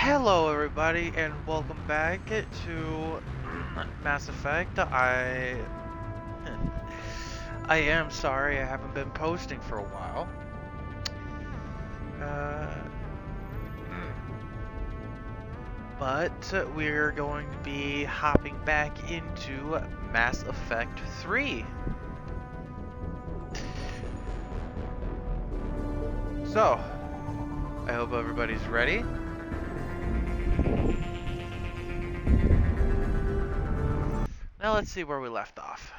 Hello everybody and welcome back to Mass Effect. I am sorry I haven't been posting for a while. Uh, but we're going to be hopping back into Mass Effect 3. So, I hope everybody's ready. Now let's see where we left off.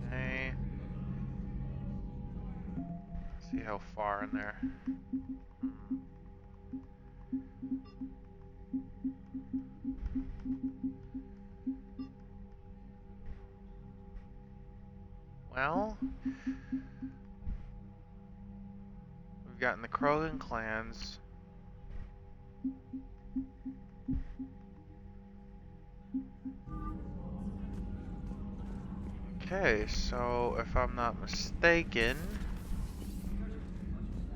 Okay. See how far in there. Well, we've gotten the Krogan clans. Okay, so if I'm not mistaken,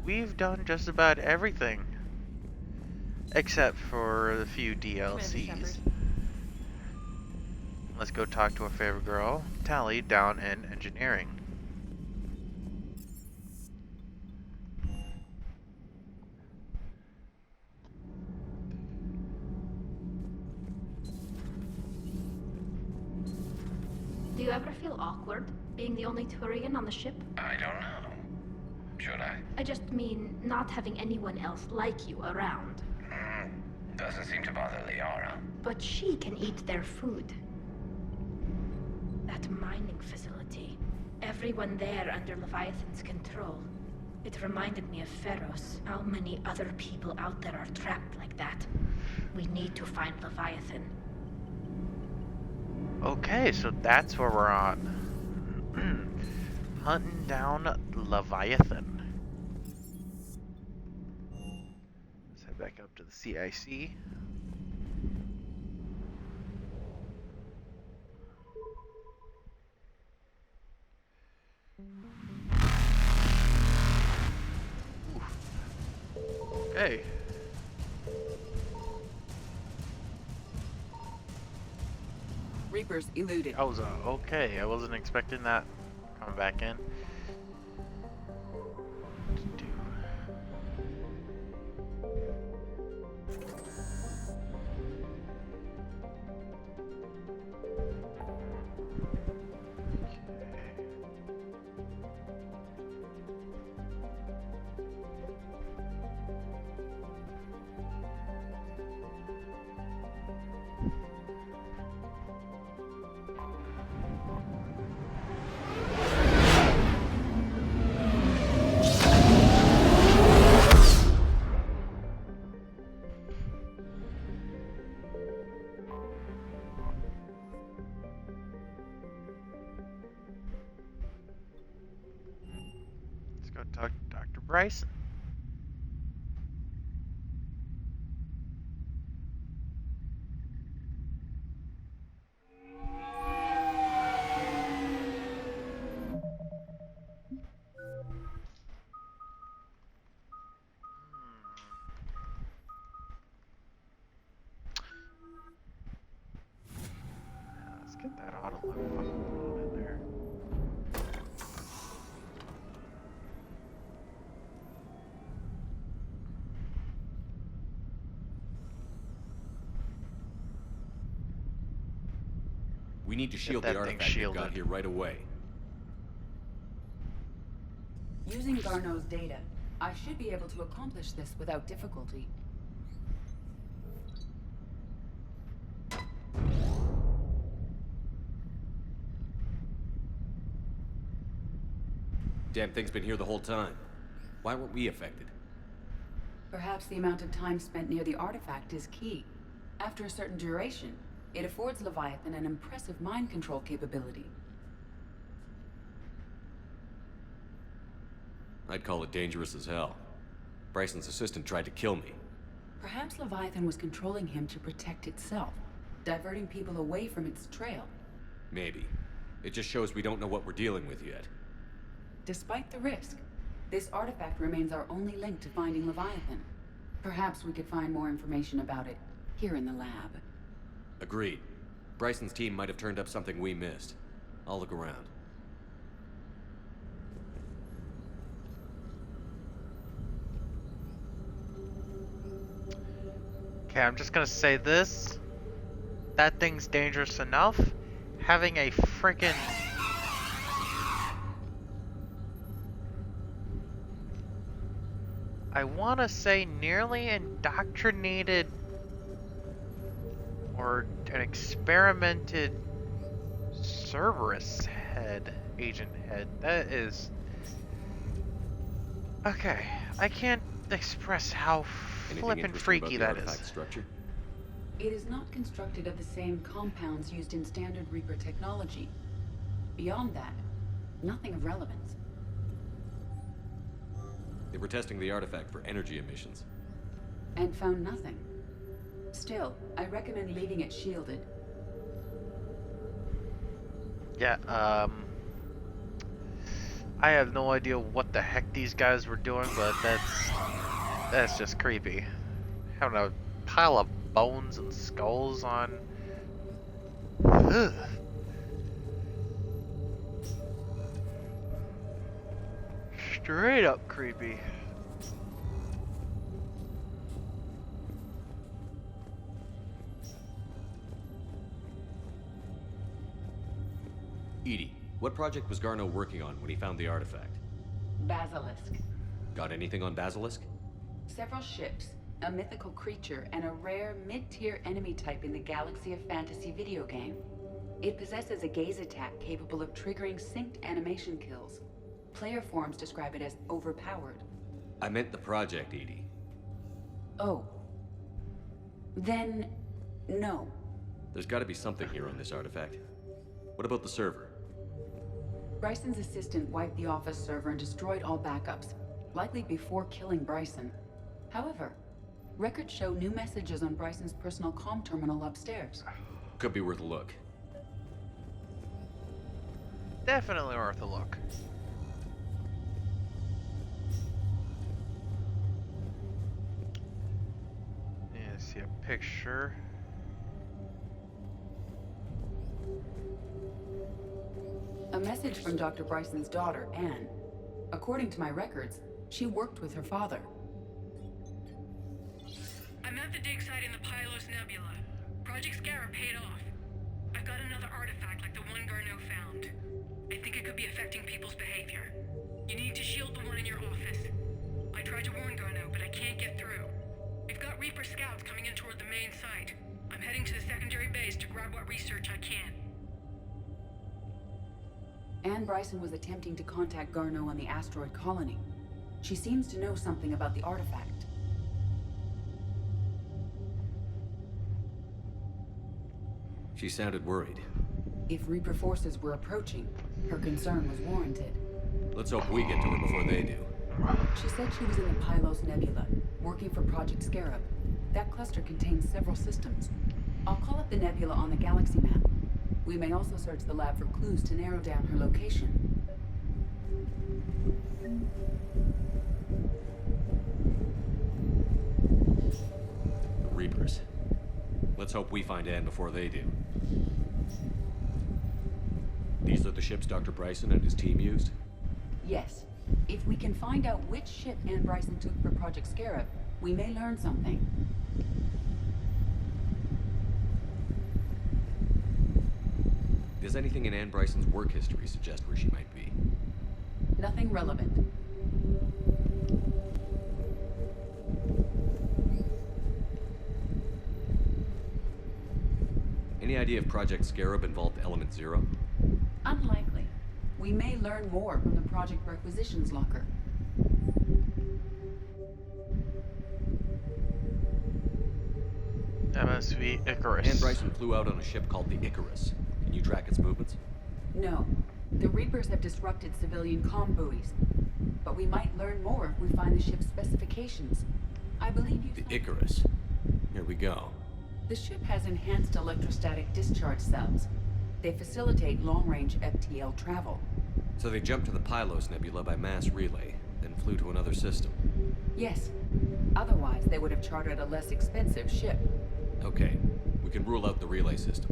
we've done just about everything. Except for the few DLCs. Let's go talk to our favorite girl, Tally, down in engineering. Do you ever feel awkward, being the only Turian on the ship? I don't know. Should I? I just mean not having anyone else like you around. Doesn't seem to bother Liara. But she can eat their food. That mining facility. Everyone there under Leviathan's control. It reminded me of Pharaohs. How many other people out there are trapped like that? We need to find Leviathan. Okay, so that's where we're on. Hunting down Leviathan. Let's head back up to the CIC. Okay. Reapers eluded. I was okay. I wasn't expecting that coming back in. Let's go talk to Dr. Bryson. Let's get that auto lock in there. We need to shield that the thing artifact they've got shielded. here right away. Using Garneau's data, I should be able to accomplish this without difficulty. Damn thing's been here the whole time. Why weren't we affected? Perhaps the amount of time spent near the artifact is key. After a certain duration, it affords Leviathan an impressive mind control capability. I'd call it dangerous as hell. Bryson's assistant tried to kill me. Perhaps Leviathan was controlling him to protect itself, diverting people away from its trail. Maybe. It just shows we don't know what we're dealing with yet. Despite the risk, this artifact remains our only link to finding Leviathan. Perhaps we could find more information about it here in the lab. Agreed. Bryson's team might have turned up something we missed. I'll look around. Okay, I'm just gonna say this. That thing's dangerous enough. Having a frickin' I wanna say nearly indoctrinated or an experimented Cerberus head, agent head. That is... Okay, I can't express how Anything flippin' interesting freaky about that the artifact is. structure? It is not constructed of the same compounds used in standard Reaper technology. Beyond that, nothing of relevance. They were testing the artifact for energy emissions. And found nothing. Still, I recommend leaving it shielded. Yeah, I have no idea what the heck these guys were doing, but that's just creepy. Having a pile of bones and skulls on... Ugh. Straight up creepy. Edie, what project was Garneau working on when he found the artifact? Basilisk. Got anything on Basilisk? Several ships, a mythical creature, and a rare mid-tier enemy type in the Galaxy of Fantasy video game. It possesses a gaze attack capable of triggering synced animation kills. Player forums describe it as overpowered. I meant the project, Edie. Oh. Then, no. There's gotta be something here on this artifact. What about the server? Bryson's assistant wiped the office server and destroyed all backups, likely before killing Bryson. However, records show new messages on Bryson's personal comm terminal upstairs. Could be worth a look. Definitely worth a look. Yeah, see a picture. A message from Dr. Bryson's daughter, Anne. According to my records, she worked with her father. I'm at the dig site in the Pylos Nebula. Project Scarab paid off. I've got another artifact like the one Garneau found. I think it could be affecting people's behavior. You need to shield the one in your office. I tried to warn Garneau, but I can't get through. We've got Reaper scouts coming in toward the main site. I'm heading to the secondary base to grab what research I can. Anne Bryson was attempting to contact Garneau on the asteroid colony. She seems to know something about the artifact. She sounded worried. If Reaper forces were approaching, her concern was warranted. Let's hope we get to her before they do. She said she was in the Pylos Nebula, working for Project Scarab. That cluster contains several systems. I'll call up the nebula on the galaxy map. We may also search the lab for clues to narrow down her location. The Reapers. Let's hope we find Anne before they do. These are the ships Dr. Bryson and his team used? Yes. If we can find out which ship Anne Bryson took for Project Scarab, we may learn something. Does anything in Anne Bryson's work history suggest where she might be? Nothing relevant. Any idea if Project Scarab involved Element Zero? Unlikely. We may learn more from the project requisitions locker. MSV Icarus. Anne Bryson flew out on a ship called the Icarus. Can you track its movements? No. The Reapers have disrupted civilian comm buoys. but we might learn more if we find the ship's specifications. I believe you. The Icarus. Here we go. The ship has enhanced electrostatic discharge cells. They facilitate long-range FTL travel. So they jumped to the Pylos Nebula by mass relay, then flew to another system. Yes. Otherwise, they would have chartered a less expensive ship. Okay, we can rule out the relay system.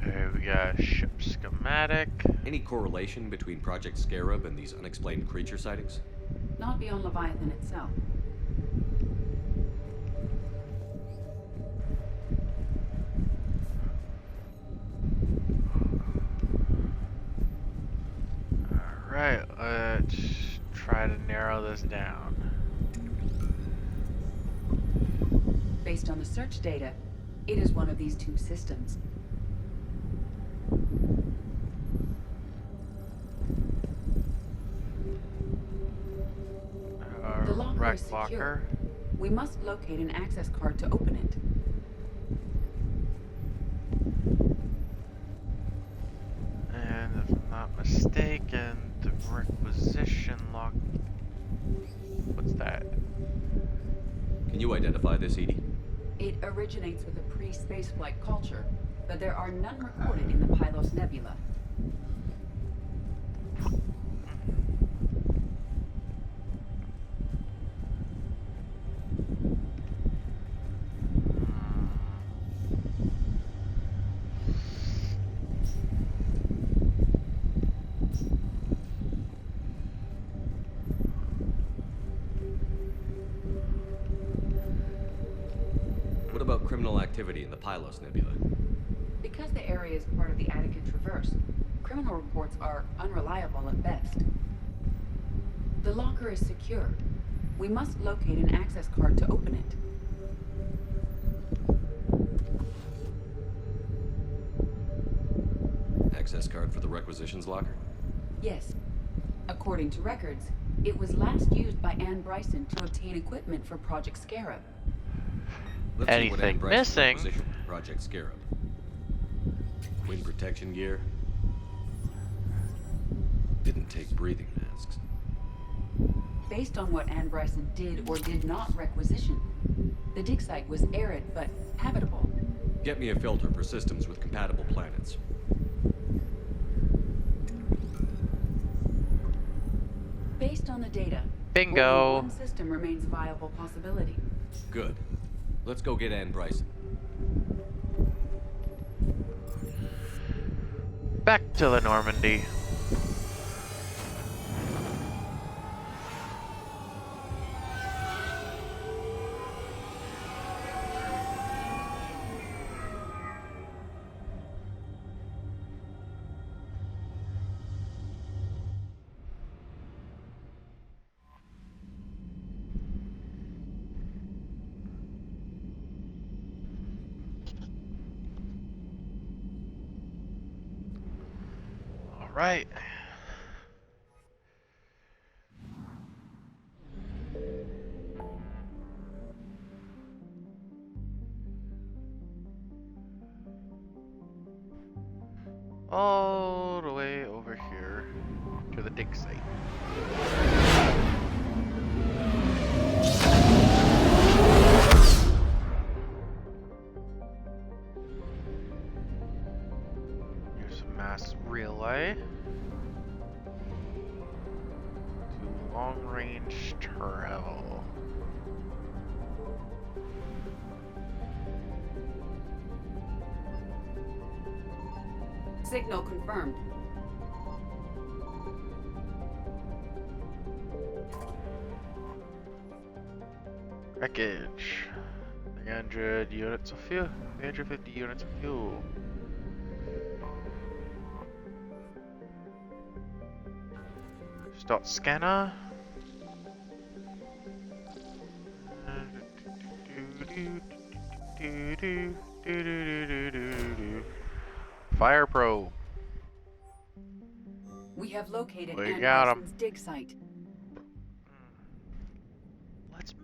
Okay, we got ship schematic. Any correlation between Project Scarab and these unexplained creature sightings? Not beyond Leviathan itself. Alright, let's try to narrow this down. Based on the search data, it is one of these two systems. The locker Rack is secure. locker. We must locate an access card to open it. And if I'm not mistaken, the requisition lock. What's that? Can you identify this, Edie? It originates with a pre-spaceflight culture, but there are none recorded in the Pylos Nebula. What about criminal activity in the Pylos Nebula? Because the area is part of the Attica Traverse, criminal reports are unreliable at best. The locker is secure. We must locate an access card to open it. Access card for the requisitions locker? Yes. According to records, it was last used by Anne Bryson to obtain equipment for Project Scarab. Let's see what Anne Anything Bryson's missing? requisition for Project Scarab. Wind protection gear. Didn't take breathing masks. Based on what Anne Bryson did or did not requisition, the dig site was arid but habitable. Get me a filter for systems with compatible planets. Based on the data, Bingo. only one system remains a viable possibility. Good. Let's go get Anne Bryson. Back to the Normandy. Right. All the way over here to the dig site. Here's a mass relay to long-range travel. Signal confirmed. Wreckage. 300 units of fuel. 350 units of fuel. Start scanner. Fire probe. We have located We Anne got 'em. Bryson's dig site.